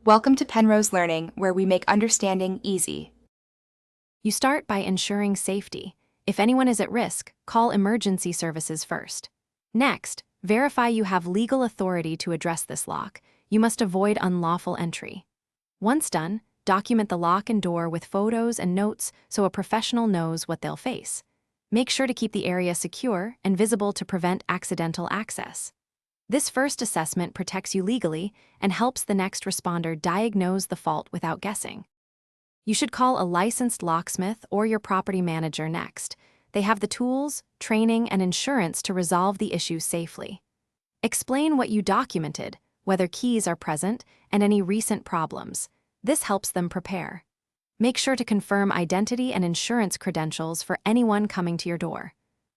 Welcome to Penrose Learning, where we make understanding easy. You start by ensuring safety. If anyone is at risk, call emergency services first. Next, verify you have legal authority to address this lock. You must avoid unlawful entry. Once done, document the lock and door with photos and notes so a professional knows what they'll face. Make sure to keep the area secure and visible to prevent accidental access. This first assessment protects you legally and helps the next responder diagnose the fault without guessing. You should call a licensed locksmith or your property manager next. They have the tools, training, and insurance to resolve the issue safely. Explain what you documented, whether keys are present, and any recent problems. This helps them prepare. Make sure to confirm identity and insurance credentials for anyone coming to your door.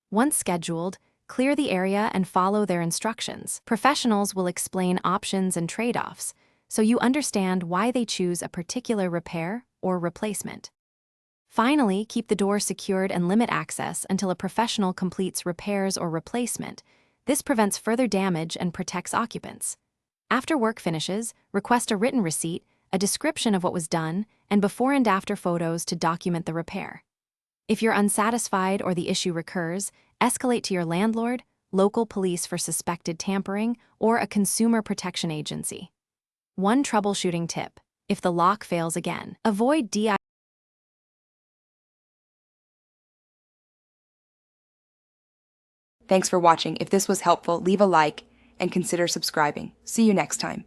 Once scheduled, clear the area and follow their instructions. Professionals will explain options and trade-offs, so you understand why they choose a particular repair or replacement. Finally, keep the door secured and limit access until a professional completes repairs or replacement. This prevents further damage and protects occupants. After work finishes, request a written receipt, a description of what was done, and before and after photos to document the repair. If you're unsatisfied or the issue recurs, escalate to your landlord, local police for suspected tampering, or a consumer protection agency. One troubleshooting tip: if the lock fails again, avoid DIY. Thanks for watching. If this was helpful, leave a like and consider subscribing. See you next time.